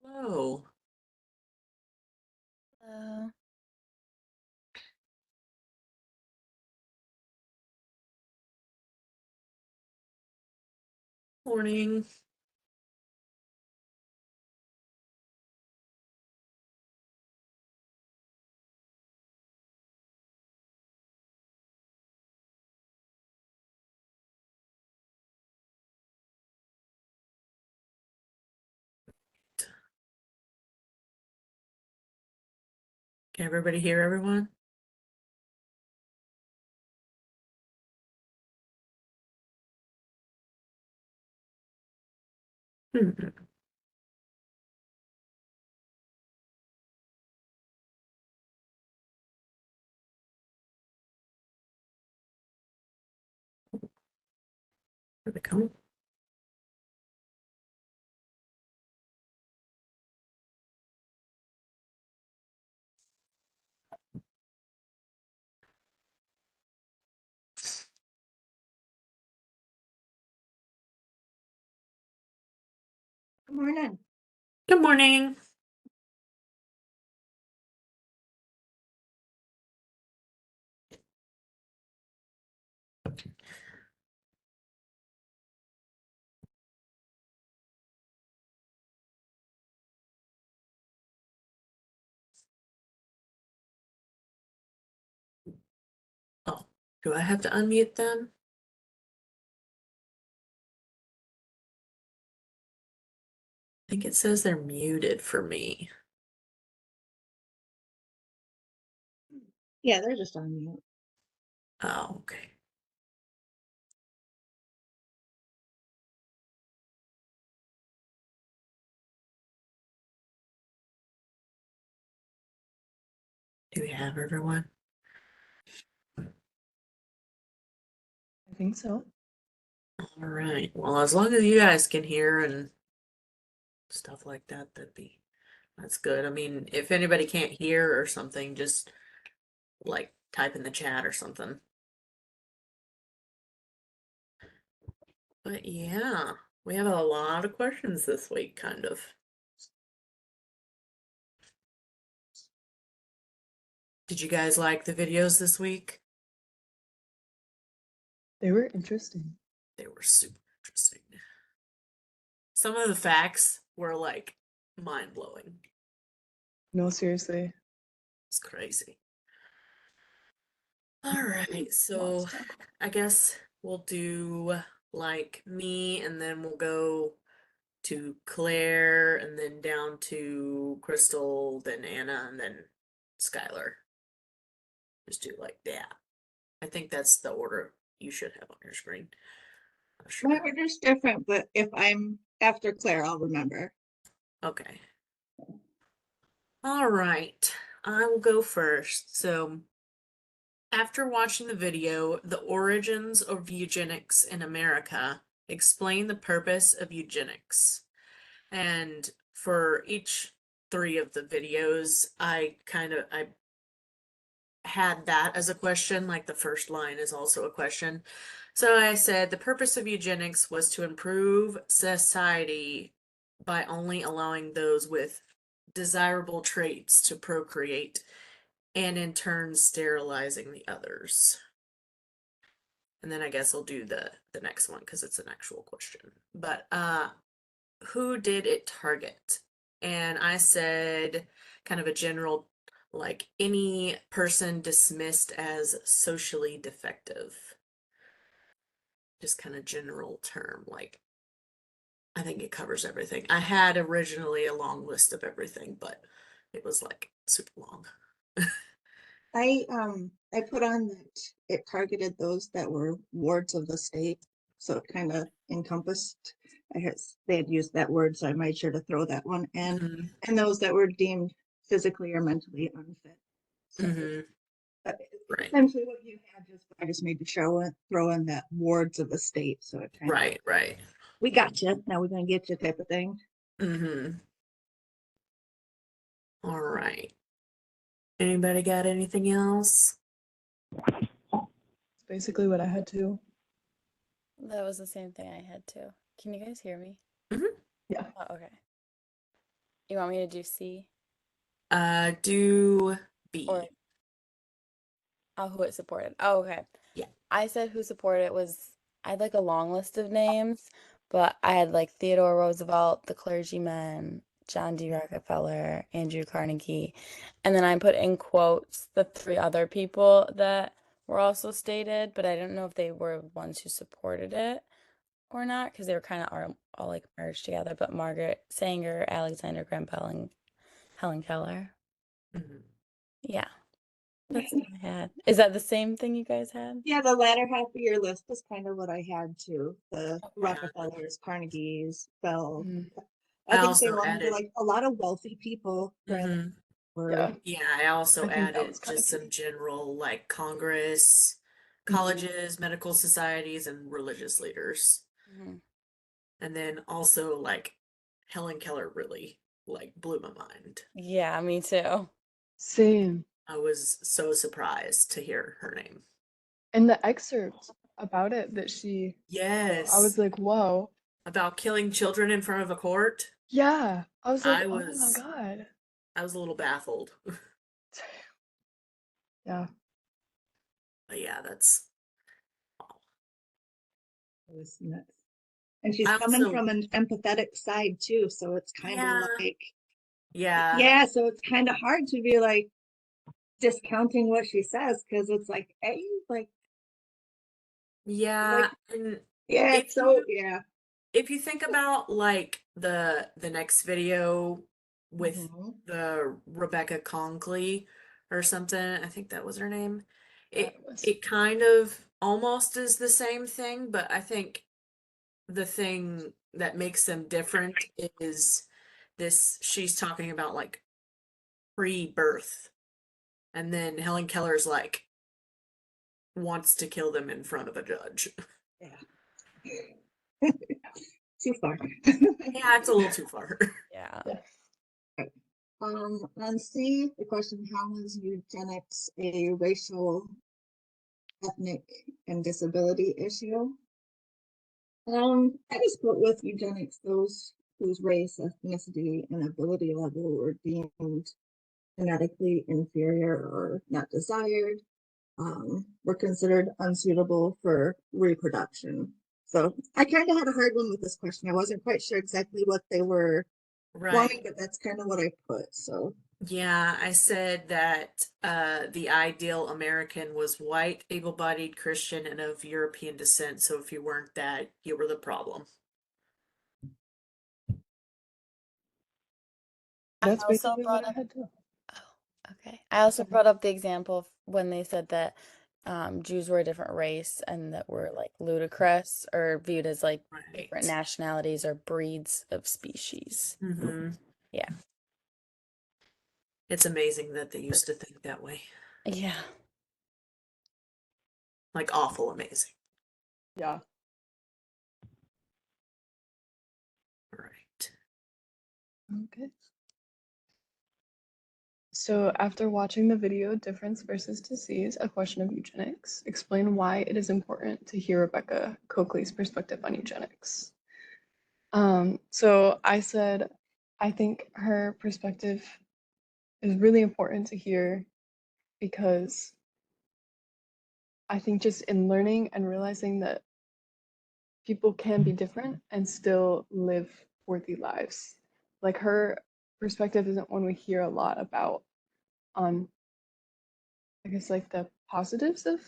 Hello. Uh, Morning. Can everybody hear everyone? Hmm. Are they coming? Good morning. Good morning. Oh, do I have to unmute them? I think it says they're muted for me. Yeah, they're just on mute. Oh, okay. Do we have everyone? I think so. All right. Well, as long as you guys can hear and stuff like that, that's good. I mean, if anybody can't hear or something, just like type in the chat or something. But yeah, we have a lot of questions this week, kind of. Did you guys like the videos this week? They were interesting. They were super interesting. Some of the facts were like mind blowing. No, seriously. It's crazy. All right, Lots so to talk about. I guess we'll do like me, and then we'll go to Claire, and then down to Crystal, then Anna, and then Skylar. Just do like that. I think that's the order you should have on your screen. Not My sure. order's different, but if I'm after Claire, I'll remember. Okay. All right. I will go first. So, after watching the video, The Origins of Eugenics in America, explain the purpose of eugenics. And for each three of the videos, I had that as a question, like the first line is also a question. So I said the purpose of eugenics was to improve society by only allowing those with desirable traits to procreate and in turn sterilizing the others. And then I guess I'll do the next one because it's an actual question. But who did it target? And I said kind of a general, like any person dismissed as socially defective. Just kind of general term, like I think it covers everything. I had originally a long list of everything, but it was like super long. I put on that it targeted those that were wards of the state, so it kind of encompassed. They had used that word, so I made sure to throw that one in, Hmm. and those that were deemed physically or mentally unfit. So, Hmm. but Right. essentially, what you had I just made to throw in that wards of the state, so it kind of Right, right. we got you. Now we're gonna get you type of thing. Hmm. All right. Anybody got anything else? It's basically what I had to. That was the same thing I had too. Can you guys hear me? Hmm. Yeah. Oh, okay. You want me to do C Do B. or who it supported? Oh, okay. Yeah. I said who supported it was I had like a long list of names, but I had like Theodore Roosevelt, the clergyman, John D. Rockefeller, Andrew Carnegie, and then I put in quotes the three other people that were also stated, but I don't know if they were ones who supported it or not because they were kind of all like merged together. But Margaret Sanger, Alexander Graham Bell, and Helen Keller. Mhm. Yeah, that's what I had. Is that the same thing you guys had? Yeah, the latter half of your list is kind of what I had too. The Okay. Rockefellers, Carnegies, Bell. Mm, I I think they also were added, like a lot of wealthy people that mhm. were. yeah, Yeah, I also I think that was added kind of just some key. general like Congress, colleges, medical societies, and religious leaders. Mhm. And then also like Helen Keller really like blew my mind. Yeah, me too. Same. I was so surprised to hear her name. And the excerpt about it that she wrote, I was Yes, like, whoa. about killing children in front of a court. Yeah. I was like, I oh my was God. I was a little baffled. Yeah. But yeah, that's It was nuts. And she's I coming also from an empathetic side too, so it's kind of yeah, like, yeah, yeah, so it's kind of hard to be like discounting what she says because it's like, yeah. like, And yeah, if so you yeah. if you think about like the next video with Mhm. the Rebecca Conkley or something, I think that was her name. Yeah, It it was. it kind of almost is the same thing, but I think the thing that makes them different is this she's talking about like pre-birth, and then Helen Keller's like wants to kill them in front of a judge. Yeah. Too far. Yeah, it's a little too far. Yeah. Yeah. On C, the question, how is eugenics a racial, ethnic, and disability issue? I just put with eugenics those whose race, ethnicity, and ability level were deemed genetically inferior or not desired, were considered unsuitable for reproduction. So I kind of had a hard one with this question. I wasn't quite sure exactly what they were wanting, Right. but that's kind of what I put. So Yeah, I said that the ideal American was white, able-bodied, Christian, and of European descent. So if you weren't that, you were the problem. I That's also basically what brought I up, had too. oh, okay. I also Sorry. brought up the example of when they said that Jews were a different race and that were like ludicrous or viewed as like different Right. nationalities or breeds of species. Mm-hmm. Yeah. It's amazing that they used to think that way. Yeah. Like awful amazing. Yeah. Right. Okay. So after watching the video Difference versus Disease, a question of eugenics, explain why it is important to hear Rebecca Coakley's perspective on eugenics. So I said, I think her perspective is really important to hear because I think just in learning and realizing that people can be different and still live worthy lives. Like her perspective isn't one we hear a lot about on, I guess, like the positives of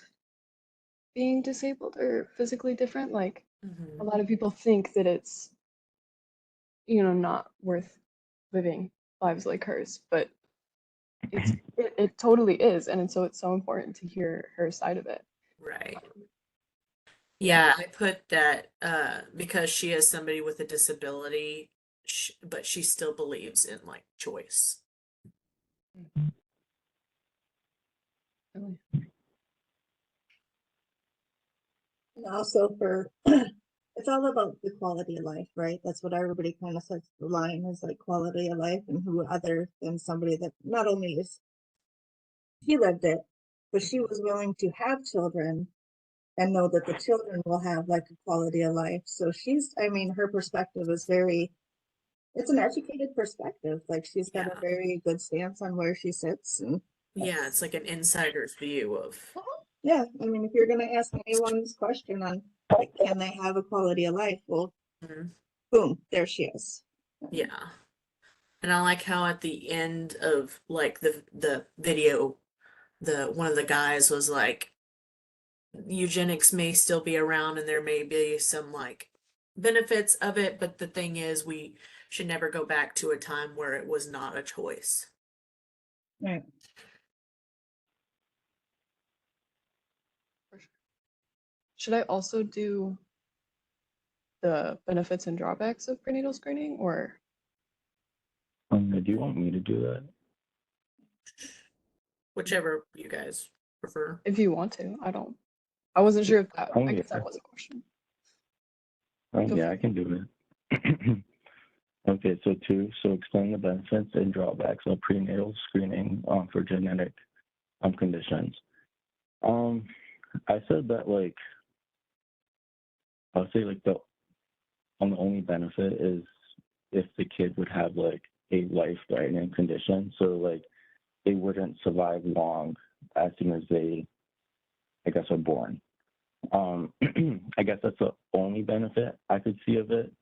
being disabled or physically different. Like a Mm-hmm. lot of people think that it's, not worth living lives like hers, but it totally is. And so it's so important to hear her side of it. Right. Yeah. Yeah, I put that because she is somebody with a disability, but she still believes in like choice. Really. and also for it's all about the quality of life, right? That's what everybody kind of says the line is like quality of life, and who other than somebody that not only is she lived it, but she was willing to have children and know that the children will have like a quality of life. So she's, I mean, her perspective is very it's an educated perspective. Like she's got a Yeah. very good stance on where she sits, and Yeah, it's like an insider's view of. yeah, I mean, if you're gonna ask anyone's question on like, can they have a quality of life? Well, Mhm. boom, there she is. Yeah. And I like how at the end of like the video, the one of the guys was like, eugenics may still be around and there may be some like benefits of it, but the thing is we should never go back to a time where it was not a choice. Right. For sure. Should I also do the benefits and drawbacks of prenatal screening, or Do you want me to do that? Whichever you guys prefer. if you want to? I wasn't sure if that, Oh I guess yeah, that was a question. yeah, Feel I can do it. Okay, so so explain the benefits and drawbacks of prenatal screening for genetic conditions. I said that like I'll say like the only benefit is if the kid would have like a life-threatening condition, so like they wouldn't survive long as soon as they, I guess, are born. I guess that's the only benefit I could see of it,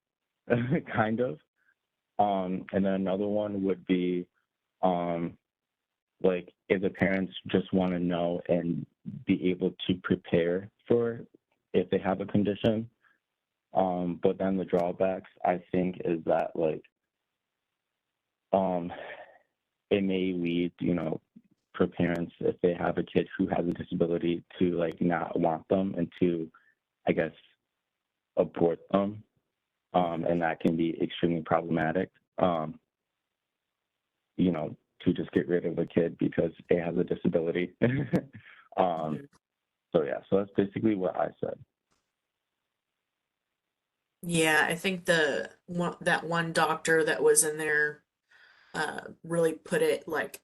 kind of. And then another one would be, like if the parents just want to know and be able to prepare for if they have a condition. But then the drawbacks, I think, is that like, um, it may lead, for parents if they have a kid who has a disability to like not want them and to, I guess, abort them. And that can be extremely problematic. To just get rid of a kid because it has a disability. Mhm. So yeah, so that's basically what I said. Yeah, I think that one doctor that was in there really put it like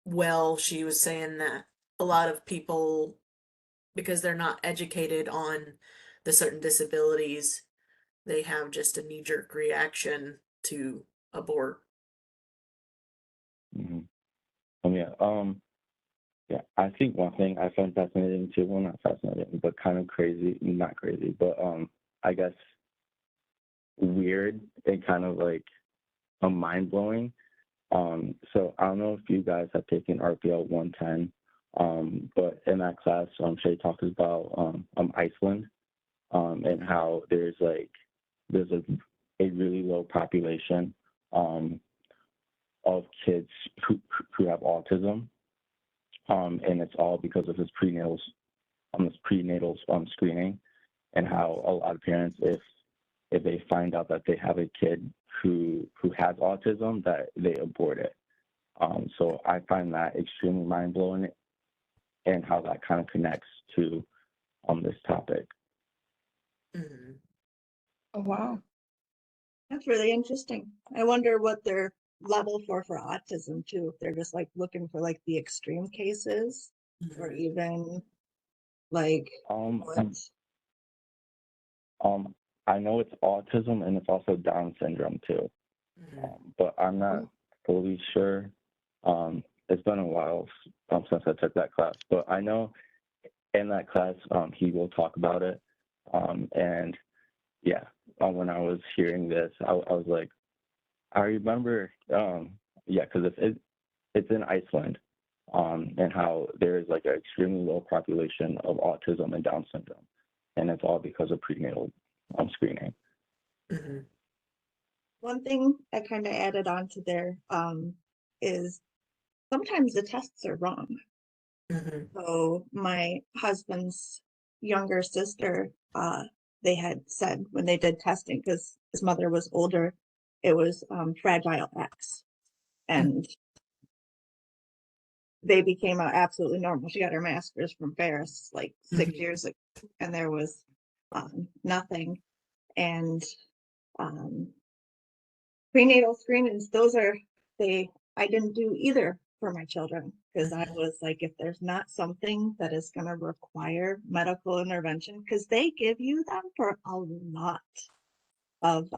well. She was saying that a lot of people, because they're not educated on the certain disabilities, they have just a knee-jerk reaction to abort. hmm yeah, yeah. I think one thing I find fascinating too, well, not fascinating, but kind of crazy, not crazy, but I guess weird and kind of like a mind blowing. So I don't know if you guys have taken RPL 110, but in that class, Shay talks about Iceland, and how there's a really low population of kids who have autism, and it's all because of this prenatal screening, and how a lot of parents, if they find out that they have a kid who has autism, that they abort it. So I find that extremely mind blowing, and how that kind of connects to this topic. Mhm. Oh wow. That's really interesting. I wonder what their level for autism too. If they're just like looking for like the extreme cases, or Mhm. even like Um, what? um, I know it's autism and it's also Down syndrome too, Mhm. but I'm not Oh, fully sure. It's been a while since I took that class, but I know in that class he will talk about it. And yeah, when I was hearing this, I was like, I remember, yeah, because it's in Iceland, and how there is like an extremely low population of autism and Down syndrome, and it's all because of prenatal screening. Mhm. One thing I kind of added on to there is sometimes the tests are wrong. Mhm. So my husband's younger sister, they had said when they did testing, because his mother was older, it was Fragile X, and baby came out absolutely normal. She got her master's from Ferris like 6 years ago, and there was nothing. And um, prenatal screenings, those are I didn't do either for my children, because I was like, if there's not something that is going to require medical intervention, because they give you them for a lot of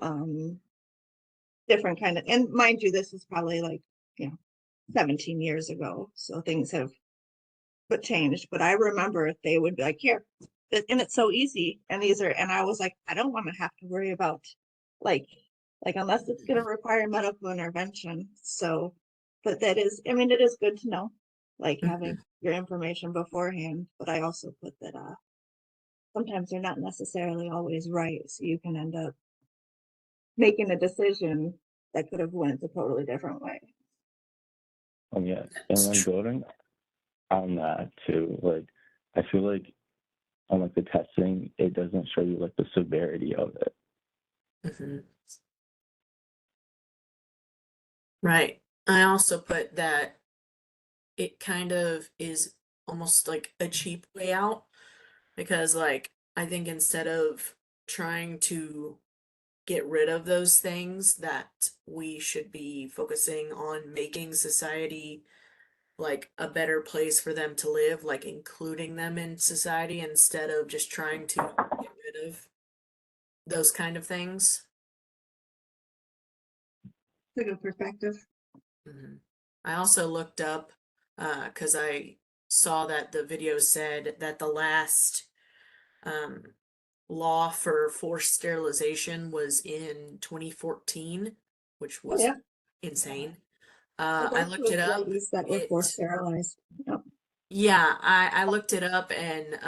different kind of, and mind you, this is probably like, 17 years ago. So things have but changed. But I remember they would be like, here, and it's so easy. And and I was like, I don't want to have to worry about like, unless it's going to require medical intervention. So, but that is, I mean, it is good to know, like having your information beforehand. But I also put that, sometimes they're not necessarily always right. So you can end up making a decision that could have went a totally different way. Yeah, and then building on that too, like I feel like on like the testing, it doesn't show you like the severity of it. Mhm. Right. I also put that it kind of is almost like a cheap way out because, like, I think instead of trying to get rid of those things, that we should be focusing on making society like a better place for them to live, like including them in society instead of just trying to get rid of those kind of things. It's a good perspective. Mhm. I also looked up because I saw that the video said that the last um, law for forced sterilization was in 2014, which Oh was yeah, insane. I've I worked looked with it up. ladies that were forced sterilized. Yep. Yeah, I looked it up and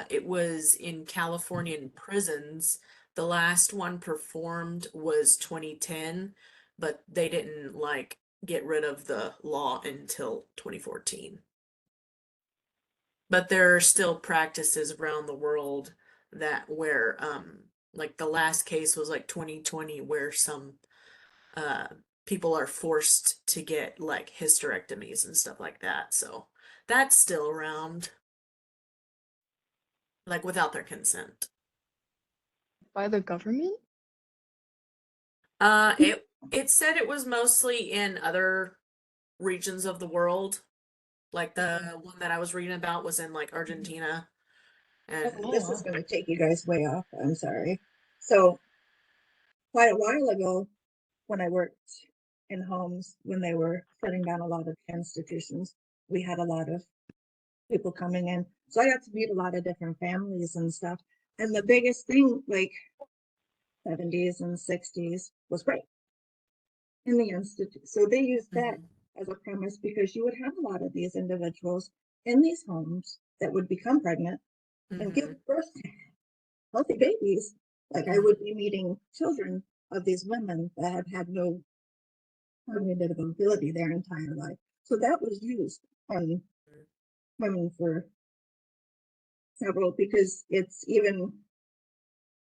it was in Californian prisons. The last one performed was 2010, but they didn't like get rid of the law until 2014. But there are still practices around the world that where like the last case was like 2020 where some uh people are forced to get like hysterectomies and stuff like that. So that's still around, like without their consent. By the government? It said it was mostly in other regions of the world. Like the one that I was reading about was in like Argentina and Oh, this is Oh, going to take you guys way off. I'm sorry. So quite a while ago, when I worked in homes, when they were shutting down a lot of institutions, we had a lot of people coming in. So I got to meet a lot of different families and stuff. And the biggest thing, like 70s and 60s, was rape in the institute. So they used that Mhm. as a premise because you would have a lot of these individuals in these homes that would become pregnant and give Mhm. birth to healthy babies. Like I would be meeting children of these women that had had no cognitive ability their entire life. So that was used on women for several because it's even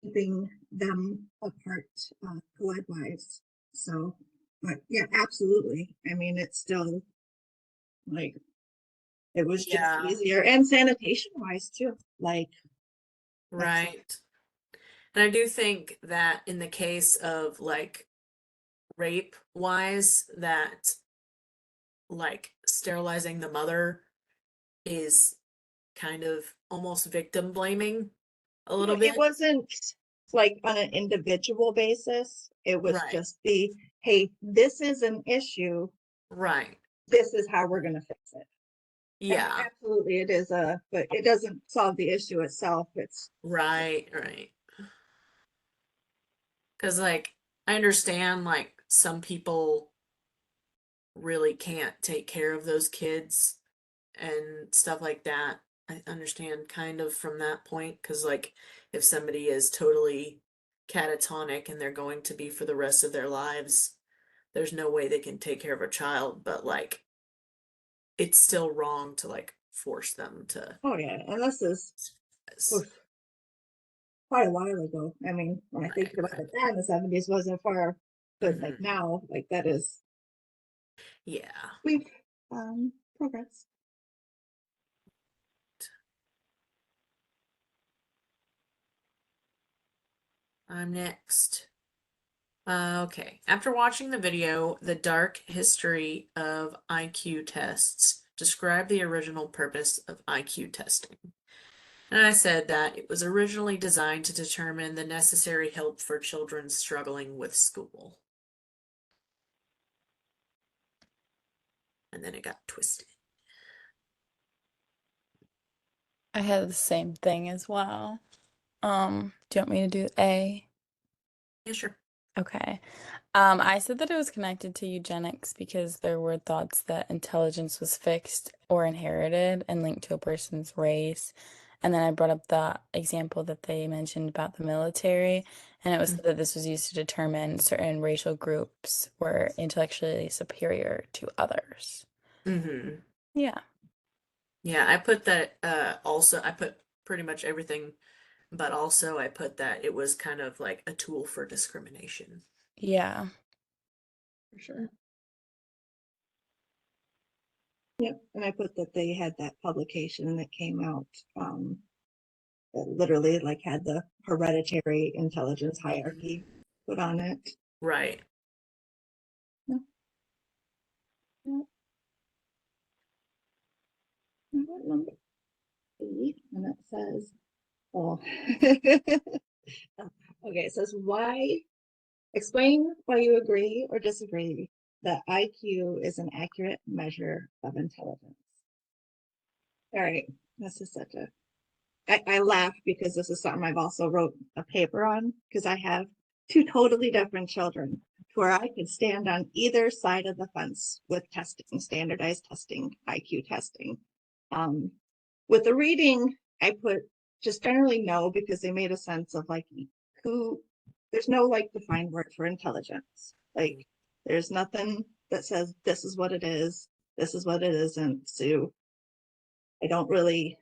keeping them apart blood wise. So, but yeah, absolutely. I mean, it's still like it was just Yeah, easier and sanitation wise too. Like that's right. And I do think that in the case of like rape wise, that like sterilizing the mother is kind of almost victim blaming a little it bit. wasn't like on an individual basis. It was Right. just hey, this is an issue. Right. This is how we're going to fix it. And Yeah. absolutely, it is but it doesn't solve the issue itself. It's Right. Right. Because like I understand like some people really can't take care of those kids and stuff like that. I understand kind of from that point because, like, if somebody is totally catatonic and they're going to be for the rest of their lives, there's no way they can take care of a child, but like, it's still wrong to like force them to. oh yeah, and this is Yes. oof, quite a while ago. I mean, when I think Right, about right. it, that in the 70s wasn't far, but like Hmm. now, like that is Yeah. we've progressed. I'm next. Okay. After watching the video, The Dark History of IQ Tests, describe the original purpose of IQ testing. And I said that it was originally designed to determine the necessary help for children struggling with school. and then it got twisted. I had the same thing as well. Do you want me to do A? Yeah, sure. Okay. I said that it was connected to eugenics because there were thoughts that intelligence was fixed or inherited and linked to a person's race. And then I brought up the example that they mentioned about the military, and it was said that this was used to determine certain racial groups were intellectually superior to others. Mm-hmm. Yeah. Yeah, I put that also I put pretty much everything, but also I put that it was kind of like a tool for discrimination. Yeah. For sure. Yep, and I put that they had that publication that came out, that literally like had the hereditary intelligence hierarchy put on it. Right. Yep. Yep. And what number? B, and it says, oh, okay, it says why, explain why you agree or disagree that IQ is an accurate measure of intelligence. All right, this is such a, I laugh because this is something I've also wrote a paper on because I have two totally different children where I could stand on either side of the fence with testing, standardized testing, IQ testing. With the reading, I put just generally no because they made a sense of like who, there's no like defined word for intelligence. Like there's nothing that says this is what it is, this is what it isn't. So I don't really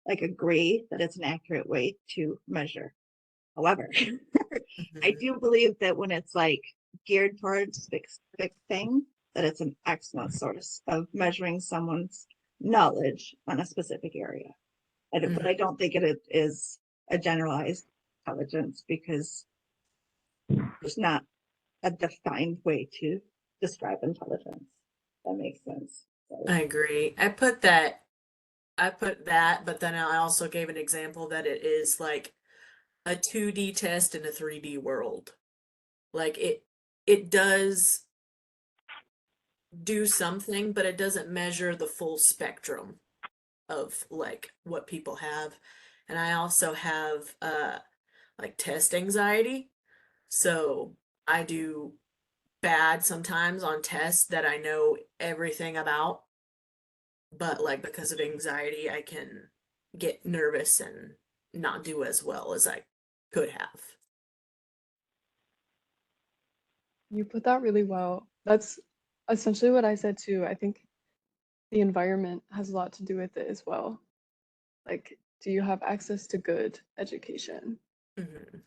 like agree that it's an accurate way to measure. However, I Mhm. do believe that when it's like geared towards a specific thing, that it's an excellent source of measuring someone's knowledge on a specific area. But I don't think it is a generalized intelligence because there's not a defined way to describe intelligence. That makes sense. So, I agree. I put that, but then I also gave an example that it is like a 2D test in a 3D world. Like it does do something, but it doesn't measure the full spectrum of like what people have. And I also have like test anxiety. So I do bad sometimes on tests that I know everything about, but like because of anxiety, I can get nervous and not do as well as I could have. You put that really well. That's essentially what I said too. I think the environment has a lot to do with it as well. Like, do you have access to good education? Mhm.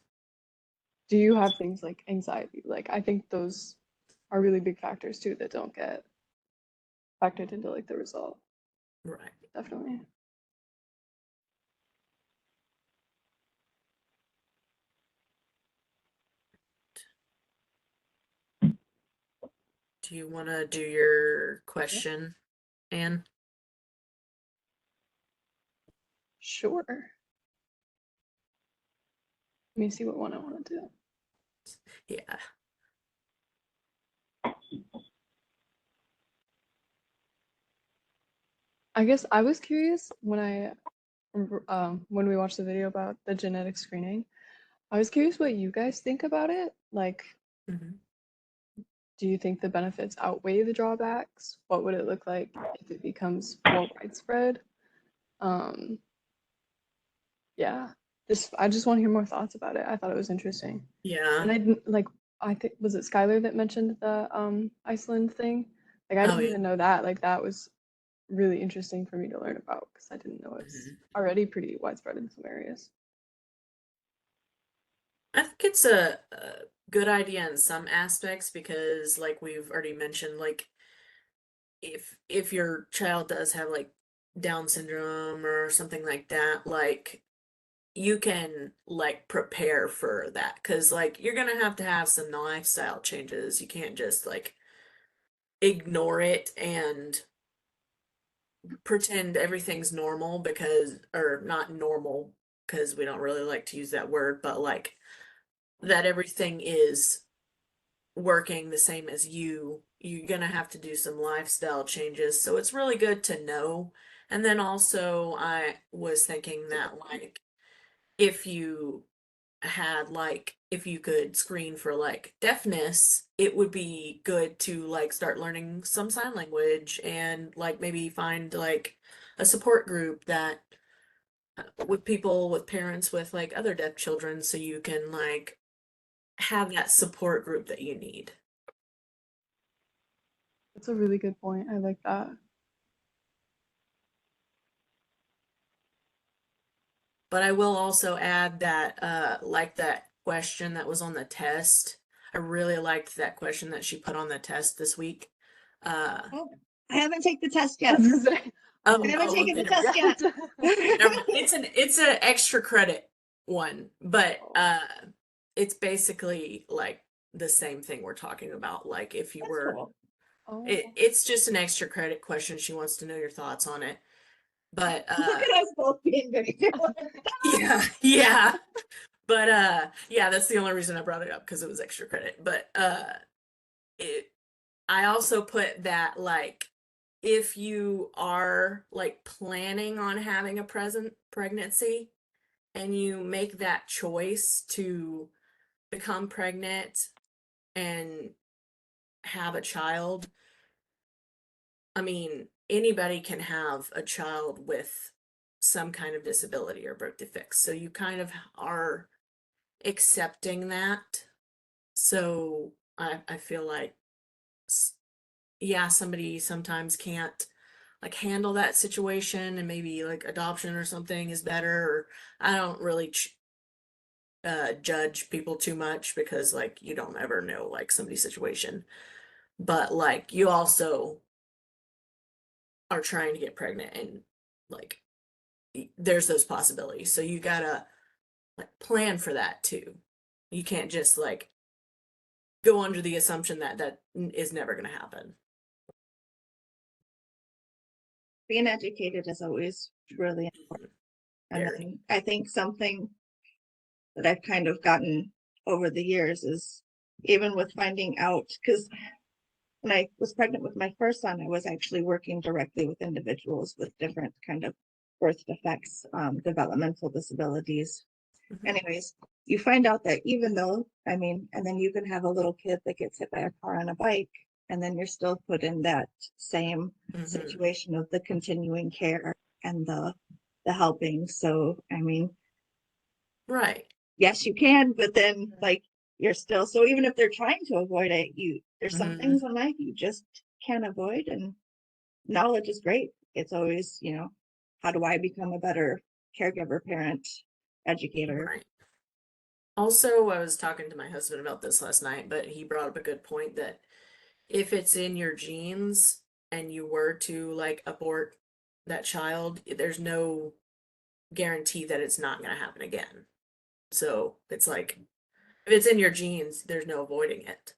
Do you have things like anxiety? Like, I think those are really big factors too that don't get factored into like the result. Right. Definitely. Do you want to do your Yeah. question, Anne? Sure. Let me see what one I want to do. Yeah. I guess I was curious when we watched the video about the genetic screening. I was curious what you guys think about it. Like, Mhm. do you think the benefits outweigh the drawbacks? What would it look like if it becomes more widespread? Um, yeah, I just want to hear more thoughts about it. I thought it was interesting. Yeah. And I didn't like, I think, was it Skylar that mentioned the Iceland thing? Like, I Oh didn't yeah. even know that. Like, that was really interesting for me to learn about because I didn't know it's Mhm. already pretty widespread in some areas. I think it's a good idea in some aspects because, like we've already mentioned, like if your child does have like Down syndrome or something like that, like you can like prepare for that because like you're gonna have to have some lifestyle changes. You can't just like ignore it and pretend everything's normal because, or not normal because we don't really like to use that word, but like that everything is working the same as you you're gonna have to do some lifestyle changes. So it's really good to know. And then also I was thinking that like if you had like if you could screen for like deafness, it would be good to like start learning some sign language and like maybe find like a support group that with people with parents with like other deaf children so you can like have that support group that you need. That's a really good point. I like that. But I will also add that like that question that was on the test. I really liked that question that she put on the test this week. Oh, I haven't taken the test I yet. was gonna say, Oh, I haven't oh, taken okay, the never test mind. yet. Never mind. It's an extra credit one, but it's basically like the same thing we're talking about. Like if you That's were cool. Oh, it's just an extra credit question. She wants to know your thoughts on it. But Look at us both being very yeah, yeah. But yeah, that's the only reason I brought it up because it was extra credit. But it I also put that like if you are like planning on having a present pregnancy and you make that choice to become pregnant and have a child, I mean, anybody can have a child with some kind of disability or birth defects. So you kind of are accepting that. So I feel like yeah, somebody sometimes can't like handle that situation and maybe like adoption or something is better or I don't really judge people too much because like you don't ever know like somebody's situation. But like you also are trying to get pregnant and like there's those possibilities. So you gotta like plan for that too. You can't just like go under the assumption that that is never gonna happen. being educated is always really important. And Very. then I think something that I've kind of gotten over the years is even with finding out, because when I was pregnant with my first son, I was actually working directly with individuals with different kind of birth defects, developmental disabilities. Mhm. Anyways, you find out that even though, I mean, and then you can have a little kid that gets hit by a car on a bike, and then you're still put in that same Mhm. situation of the continuing care and the helping. So, I mean, Right. yes, you can, but then like you're still, so even if they're trying to avoid it, there's some Mhm. things in life you just can't avoid, and knowledge is great. It's always, how do I become a better caregiver, parent, educator? Right. Also, I was talking to my husband about this last night, but he brought up a good point that if it's in your genes and you were to like abort that child, there's no guarantee that it's not going to happen again. So it's like if it's in your genes, there's no avoiding it.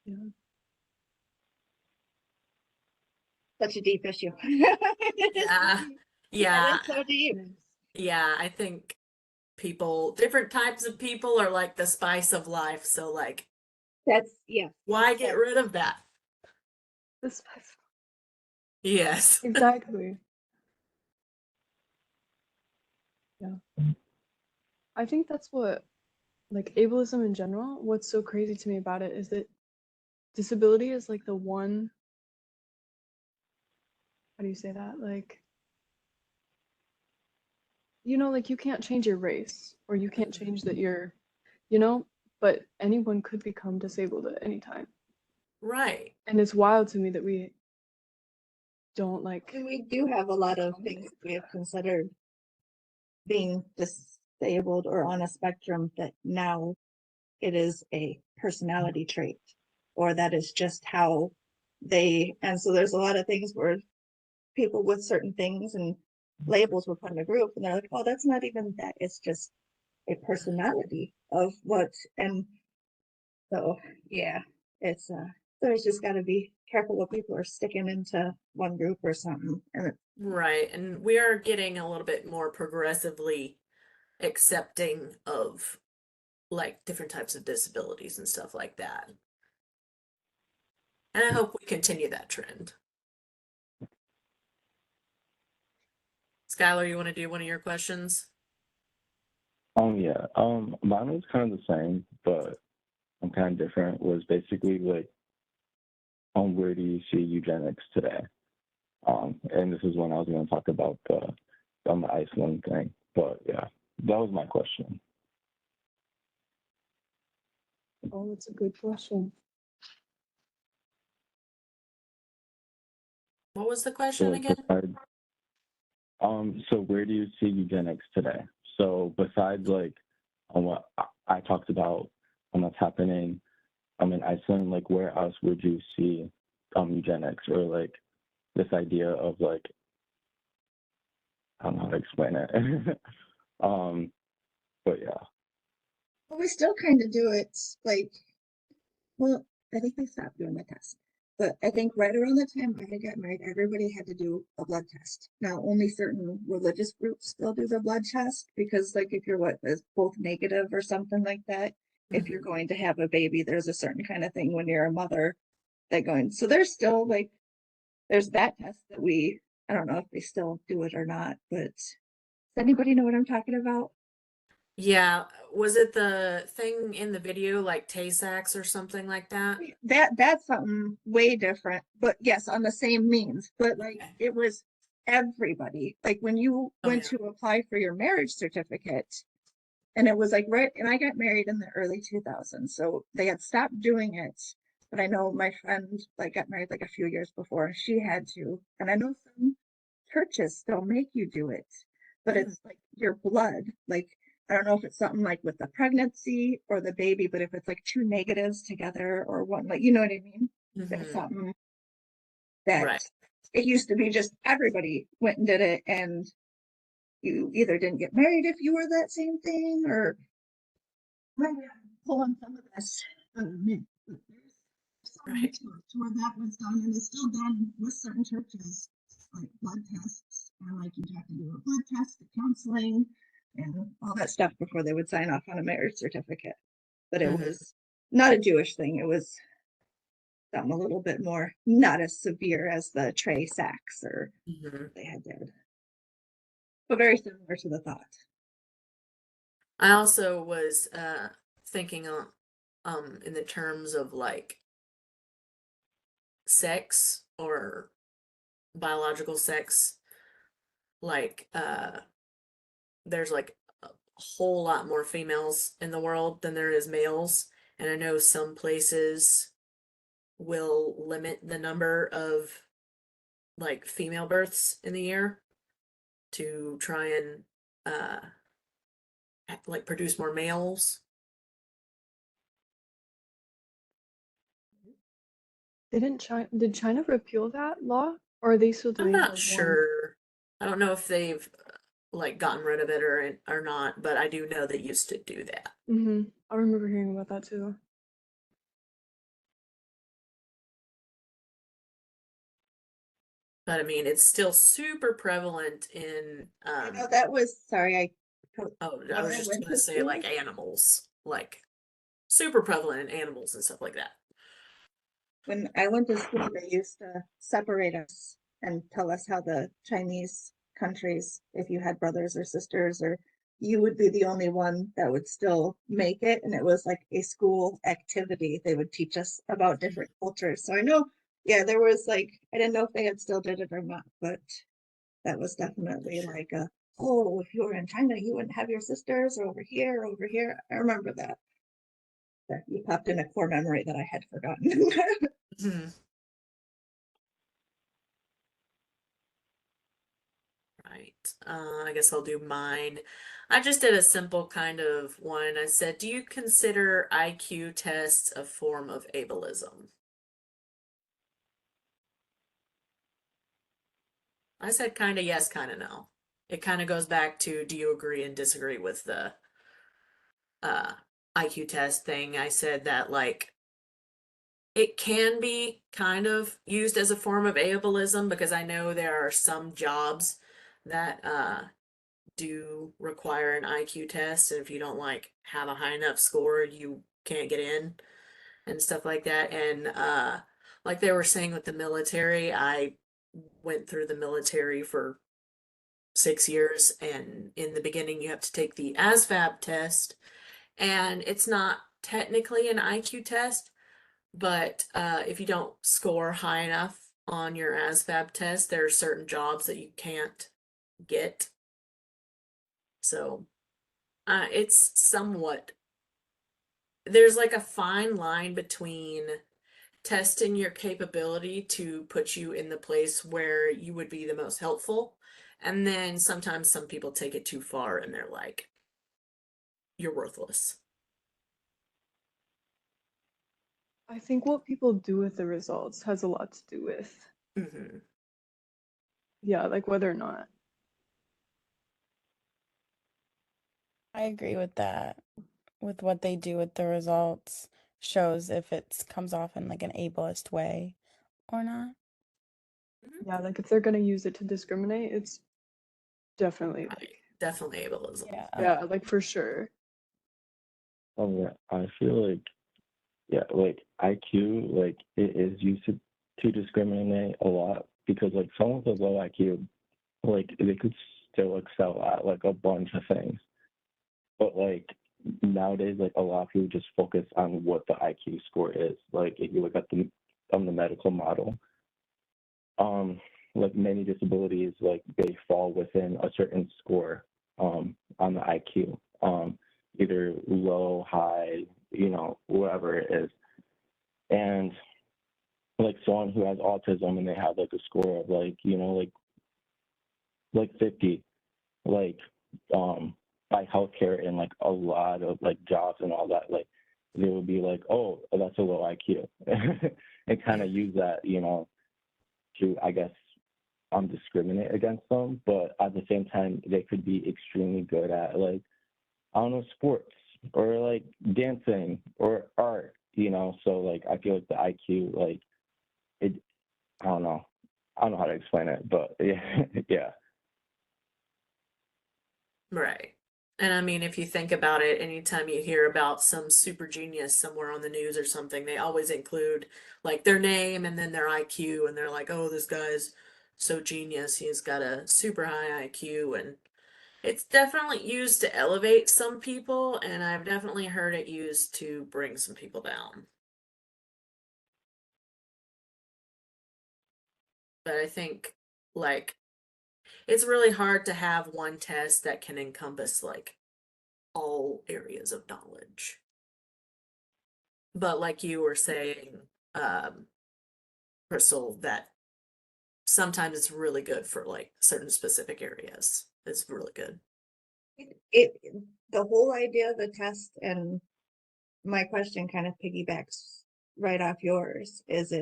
yeah. Such a deep issue. Yeah. That Yeah. is so deep. Nice. Yeah. I think people, different types of people are like the spice of life. So, like, Yeah. why get That- rid of that? This Yes. exactly. Yeah. I think that's what like ableism in general, what's so crazy to me about it is that disability is like the one, how do you say that? Like, like you can't change your race or you can't change that but anyone could become disabled at any time. Right. And it's wild to me that we don't like And we do have a lot of things we have considered being disabled or on a spectrum that now it is a personality trait, or that is just how and so there's a lot of things where people with certain things and labels were put in a group and they're like, oh, that's not even that, it's just a personality of what. And so yeah, so it's just got to be careful what people are sticking into one group or something. And Right. And we are getting a little bit more progressively accepting of like different types of disabilities and stuff like that. And I hope we continue that trend. Skylar, you want to do one of your questions? Yeah. Mine was kind of the same, but I'm kind of different. Was basically like, where do you see eugenics today? And this is when I was going to talk about the Iceland thing. But yeah, that was my question. Oh, that's a good question. What was the So question like again? besides, so where do you see eugenics today? So besides like on what I talked about on what's happening in Iceland, like where else would you see eugenics, or like this idea of like, I don't know how to explain it. But yeah. But we still kind of do it like, well, I think they stopped doing the test. But I think right around the time I had got married, everybody had to do a blood test. Now, only certain religious groups still do the blood test because, like, if you're what is both negative or something like that, if you're going to have a baby, there's a certain kind of thing when you're a mother that going. So there's still like, there's that test that we, I don't know if they still do it or not, but does anybody know what I'm talking about? Yeah, was it the thing in the video like Tay-Sachs or something like that? That's something way different, but yes, on the same means. But like Okay. it was everybody. Like when you Oh went yeah. to apply for your marriage certificate, and it was like right, and I got married in the early 2000s, so they had stopped doing it. But I know my friend like got married like a few years before, and she had to. And I know some churches still make you do it, but Mm. it's like your blood. Like I don't know if it's something like with the pregnancy or the baby, but if it's like two negatives together or one, like you know what I mean? That's Mhm. something that Right. it used to be just everybody went and did it, and you either didn't get married if you were that same thing, or maybe I'm pulling some of this myth. But there's some Right. church where that was done, and it's still done with certain churches, like blood tests, and like you'd have to do a blood test, the counseling, and all that stuff before they would sign off on a marriage certificate. But it Mhm. was not a Jewish thing. It was something a little bit more, not as severe as the Trey Sachs or Mhm. they had did, but very similar to the thought. I also was thinking in the terms of like sex or biological sex, like there's like a whole lot more females in the world than there is males, and I know some places will limit the number of like female births in the year to try and uh like produce more males. Did China repeal that law? Or are they still I'm doing not like one? sure. I don't know if they've like gotten rid of it or not, but I do know they used to do that. I remember hearing about that too. But I mean, it's still super prevalent in I know that was sorry. oh, I When was I just went gonna to say school, like animals, like super prevalent in animals and stuff like that. when I went to school, they used to separate us and tell us how the Chinese countries, if you had brothers or sisters, or you would be the only one that would still make it. And it was like a school activity. They would teach us about different cultures. So I know, yeah, there was like, I didn't know if they had still did it or not, but that was definitely Sure. like a, oh, if you were in China, you wouldn't have your sisters or over here, over here. I remember that. That you popped in a core memory that I had forgotten. Mhm. Right. I guess I'll do mine. I just did a simple kind of one. I said, do you consider IQ tests a form of ableism? I said kind of yes, kind of no. It kind of goes back to do you agree and disagree with the uh, IQ test thing? I said that like it can be kind of used as a form of ableism because I know there are some jobs that do require an IQ test, and if you don't like have a high enough score, you can't get in and stuff like that. And like they were saying with the military, I went through the military for 6 years, and in the beginning you have to take the ASVAB test, and it's not technically an IQ test, but if you don't score high enough on your ASVAB test, there are certain jobs that you can't get. So it's somewhat, there's like a fine line between testing your capability to put you in the place where you would be the most helpful. And then sometimes some people take it too far and they're like, you're worthless. I think what people do with the results has a lot to do with, Hmm. yeah, like whether or not. I agree with that. With what they do with the results shows if it comes off in like an ableist way or not. Yeah, like if they're gonna use it to discriminate, it's definitely Right. like, Definitely ableism. Yeah. yeah, like for sure. Oh yeah, I feel like yeah, like IQ, like it is used to discriminate a lot because like someone with a low IQ, like they could still excel at like a bunch of things. But like nowadays, like a lot of people just focus on what the IQ score is. Like if you look at the medical model, um, like many disabilities, like they fall within a certain score on the IQ, either low, high, whatever it is. And like someone who has autism and they have like a score of like, like 50, like by healthcare and like a lot of like jobs and all that, like they would be like, oh, that's a low IQ, and kind of use that, to I guess discriminate against them. But at the same time, they could be extremely good at like I don't know sports or like dancing or art, So like I feel like the IQ, like it, I don't know, I don't know how to explain it, but yeah, yeah. Right. And I mean, if you think about it, anytime you hear about some super genius somewhere on the news or something, they always include like their name and then their IQ, and they're like, oh, this guy's so genius. He's got a super high IQ. And it's definitely used to elevate some people, and I've definitely heard it used to bring some people down. But I think, like, it's really hard to have one test that can encompass, like, all areas of knowledge. But like you were saying, um, Crystal, that sometimes it's really good for like certain specific areas. It's really good. It the whole idea of the test, and my question kind of piggybacks right off yours, is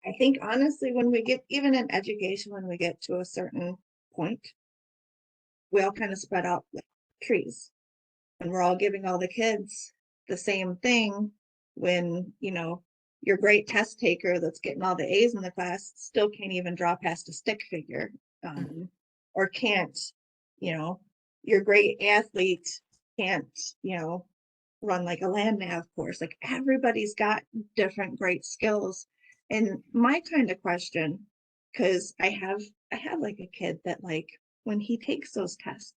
I think honestly, when we get, even in education, when we get to a certain point, we all kind of spread out like trees, and we're all giving all the kids the same thing when, your great test taker that's getting all the A's in the class still can't even draw past a stick figure, or can't, you know, your great athlete can't, run like a land nav course. Like everybody's got different great skills. And my kind of question, because I have like a kid that, like, when he takes those tests,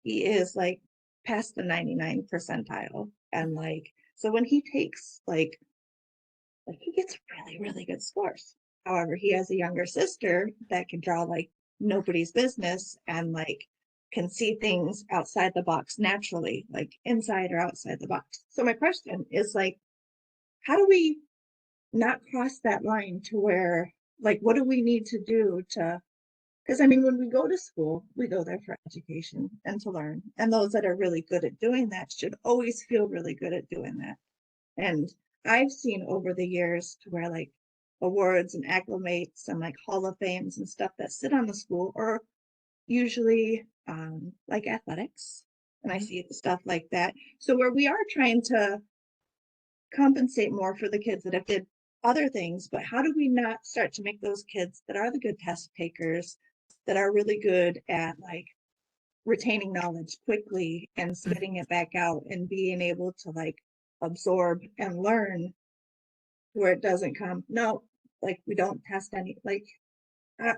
he is like past the 99 percentile. And like, so when he takes like he gets really, really good scores. However, he has a younger sister that can draw like nobody's business, and like can see things outside the box naturally, like inside or outside the box. So my question is like, how do we not cross that line to where, like, what do we need to do to, because I mean, when we go to school, we go there for education and to learn. And those that are really good at doing that should always feel really good at doing that. And I've seen over the years to where like awards and acclimates and like Hall of Fames and stuff that sit on the school are usually like athletics. And I see stuff like that. So where we are trying to compensate more for the kids that have did other things, but how do we not start to make those kids that are the good test takers that are really good at like retaining knowledge quickly and spitting it back out and being able to like absorb and learn where it doesn't come. No, like we don't test any, like,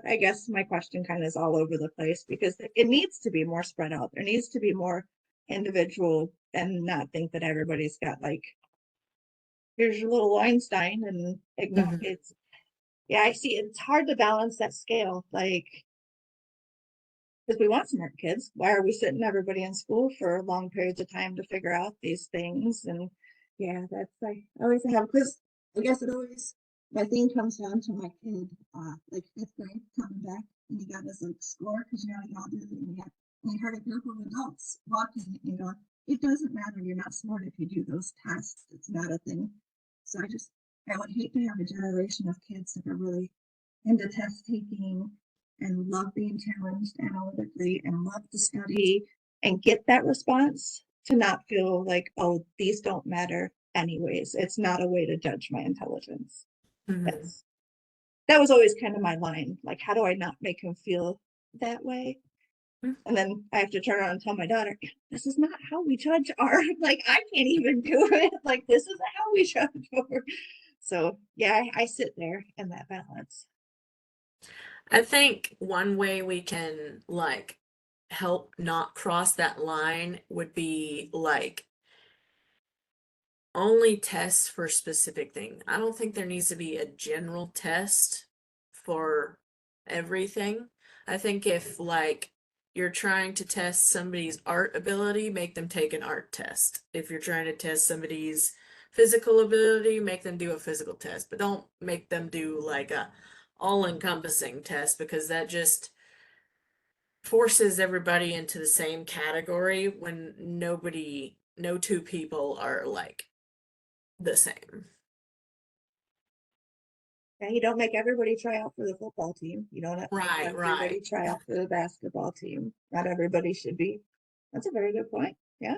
I guess my question kind of is all over the place because it needs to be more spread out. There needs to be more individual and not think that everybody's got like, here's your little Einstein and ignore it's, yeah, I see it's hard to balance that scale. Like, because we want smart kids. Why are we sitting everybody in school for long periods of time to figure out these things? And yeah, that's like I always have because I guess it always my thing comes down to my kid, like fifth grade coming back and he got his like score because you know he all did it and he heard a group of adults walking and going, it doesn't matter, you're not smart if you do those tests. It's not a thing. So I would hate to have a generation of kids that are really into test taking and love being challenged analytically and love to study and get that response to not feel like, oh, these don't matter anyways. It's not a way to judge my intelligence. That was always kind of my line. Like, how do I not make him feel that way? And then I have to turn around and tell my daughter, this is not how we judge our, like, I can't even do it. Like, this is how we judge her. So yeah, I sit there in that balance. I think one way we can like help not cross that line would be like only tests for specific thing. I don't think there needs to be a general test for everything. I think if like you're trying to test somebody's art ability, make them take an art test. If you're trying to test somebody's physical ability, make them do a physical test, but don't make them do like a all-encompassing test because that just forces everybody into the same category when no two people are like the same. Yeah, you don't make everybody try out for the football team. You don't make Right, everybody right. try out for the basketball team. Not everybody should be. That's a very good point. Yeah.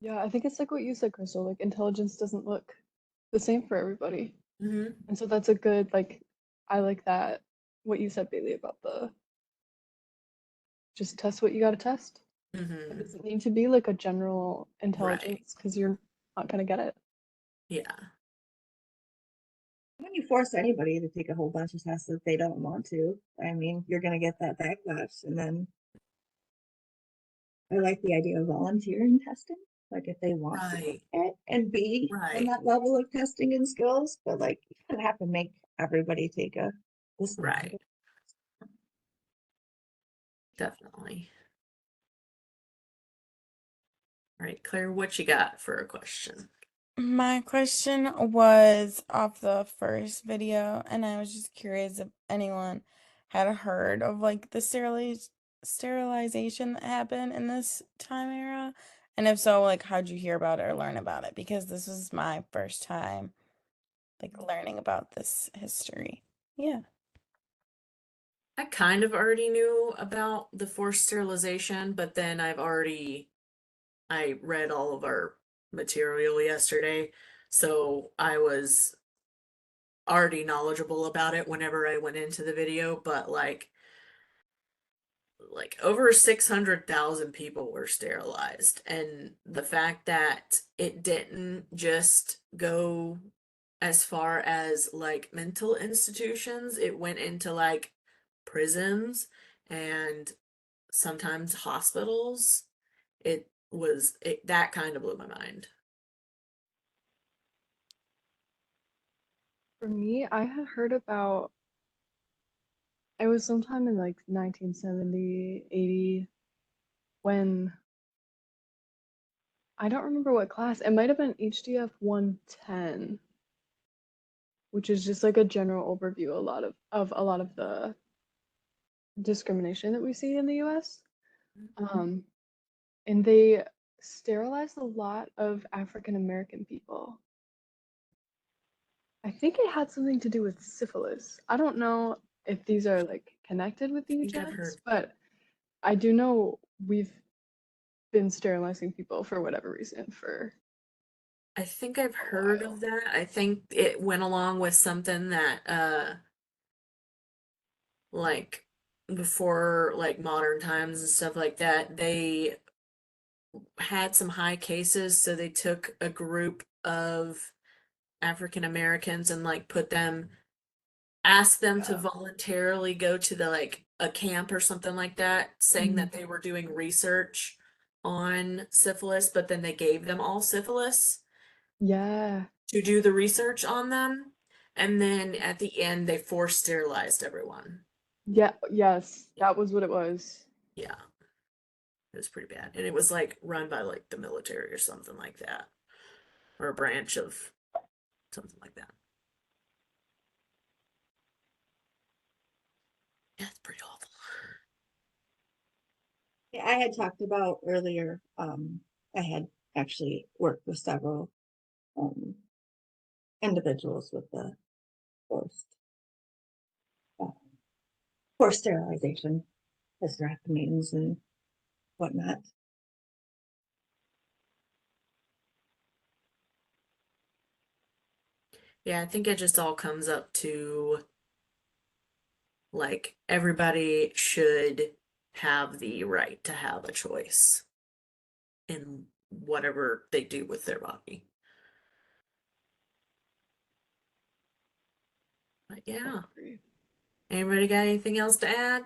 Yeah, I think it's like what you said, Crystal, like intelligence doesn't look the same for everybody. Mm-hmm. And so that's a good, like, I like that, what you said, Bailey, about the just test what you got to test. It Mm-hmm. doesn't need to be like a general Right. intelligence because you're not going to get it. Yeah. When you force anybody to take a whole bunch of tests that they don't want to, I mean, you're going to get that backlash. And then I like the idea of volunteering testing. Like if they want to Right. it and be in Right. that level of testing and skills, but like you don't have to make everybody take this. Right. Definitely. All right, Claire, what you got for a question? My question was off the first video, and I was just curious if anyone had heard of like the sterilization that happened in this time era, and if so, like how'd you hear about it or learn about it? Because this was my first time like learning about this history. Yeah. I kind of already knew about the forced sterilization, but then I read all of our material yesterday, so I was already knowledgeable about it whenever I went into the video, but like over 600,000 people were sterilized, and the fact that it didn't just go as far as like mental institutions, it went into like prisons and sometimes hospitals. It that kind of blew my mind. For me, I had heard about it was sometime in like 1970, 80 when I don't remember what class. It might have been HDF 110, which is just like a general overview a lot of the discrimination that we see in the US. And they sterilized a lot of African American people. I think it had something to do with syphilis. I don't know if these are like connected with the I think I've eugenics, heard but I do know we've been sterilizing people for whatever reason for I think I've a heard while. of that. I think it went along with something that like before like modern times and stuff like that, they had some high cases, so they took a group of African Americans and like put them asked them to Yeah. voluntarily go to the like a camp or something like that, saying that they were doing research on syphilis, but then they gave them all syphilis Yeah. to do the research on them. And then at the end, they force sterilized everyone. Yeah. Yes. That was what it was. Yeah, it was pretty bad. And it was like run by like the military or something like that, or a branch of something like that. Yeah, it's pretty awful. Yeah, I had talked about earlier, I had actually worked with several um, individuals with the forced uh, forced sterilization, hysterectomies and whatnot. Yeah, I think it just all comes up to like everybody should have the right to have a choice in whatever they do with their body. But yeah, Agree. anybody got anything else to add?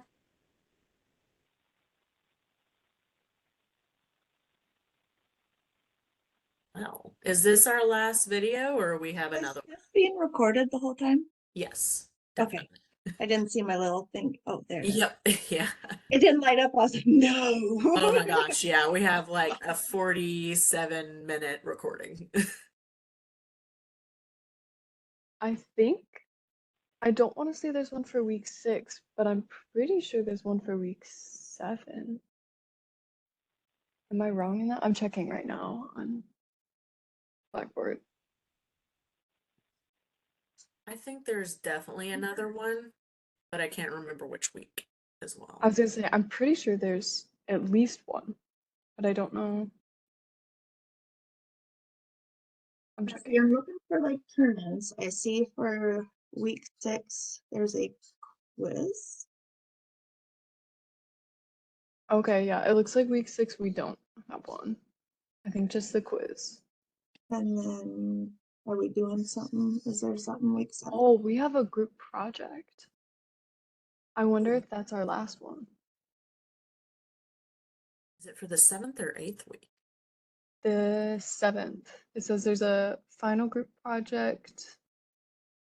Well, is this our last video or we have Was another one? this being recorded the whole time? Yes, Okay. definitely. I didn't see my little thing. Oh, there it is. Yep, yeah. It didn't light up. I was like, no. Oh my gosh, yeah, we have like a 47-minute recording. I think I don't want to say there's one for week 6, but I'm pretty sure there's one for week 7. Am I wrong in that? I'm checking right now on Blackboard. I think there's definitely another one, but I can't remember which week as well. I was gonna say I'm pretty sure there's at least one, but I don't know. I'm See, checking. I'm looking for like turn-ins. I see for week 6, there's a quiz. Okay, yeah, it looks like week 6 we don't have one. I think just the quiz. And then are we doing something? Is there something week 7? Oh, we have a group project. I wonder if that's our last one. Is it for the 7th or 8th week? The 7th. It says there's a final group project,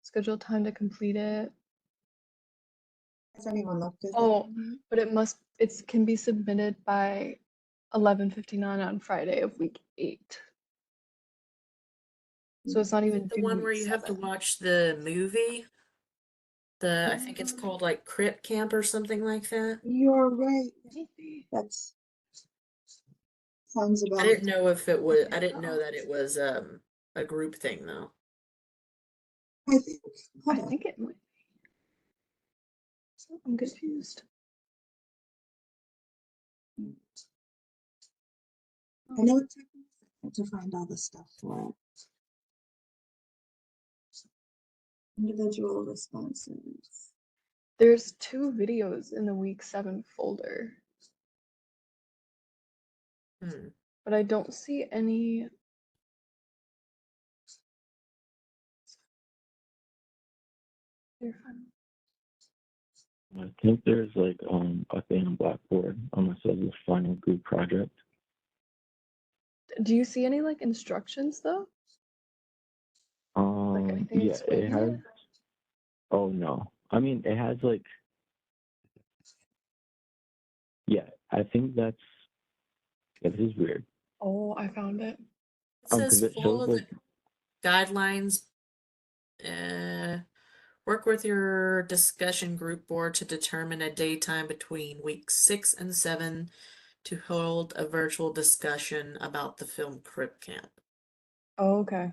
scheduled time to complete it. Has anyone looked at Oh, that? but it can be submitted by 11:59 on Friday of week 8. So it's not Is even it the due one where week you have to 7. watch the movie? I think it's called like Crip Camp or something like that. You're right. That's sounds I about. didn't know if it was, I didn't know that it was a group thing though. I think. I Hold on. think it might be. So I'm confused. I know it took me a second to find all the stuff for it. Individual responses. There's 2 videos in the week 7 folder, Hmm. but I don't see any. I think there's like a thing on Blackboard that says the final group project. Do you see any like instructions though? Like anything Yeah, it explaining has. it? Oh no, I mean it has like. Yeah, I think that's. Yeah, this is weird. Oh, I found it. It Because says it shows follow like. the guidelines. Work with your discussion group board to determine a daytime between weeks 6 and 7 to hold a virtual discussion about the film Crip Camp. Oh, okay.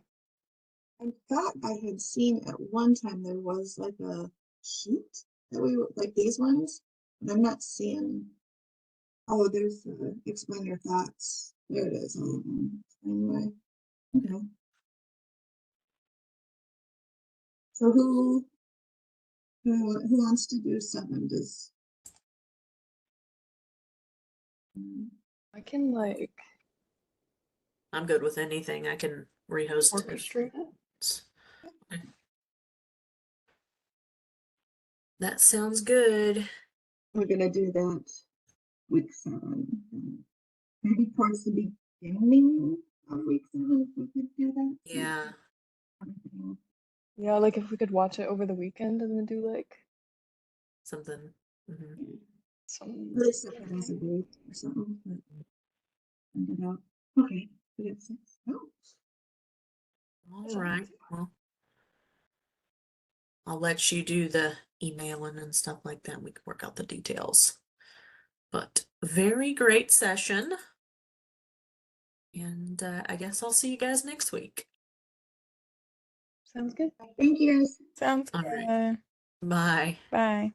I thought I had seen at one time there was like a sheet that we were like these ones, and I'm not seeing. Oh, there's explain your thoughts. There it is. All of them. Anyway, okay. So who Who wants to do 7? Does I can like I'm good with anything. I can rehost it. orchestrate it. Okay. That sounds good. we're gonna do that week 7? Maybe towards the beginning of week 7, if we could do that. Yeah. Yeah, like if we could watch it over the weekend and then do like Something. Mhm. some. Really set that as a date or something. But send it out. Okay. We got 6. Oh, All right. Well, I'll let you do the emailing and stuff like that. We can work out the details. But very great session. And I guess I'll see you guys next week. Sounds good. thank you guys. Sounds All good. right. Bye. Bye.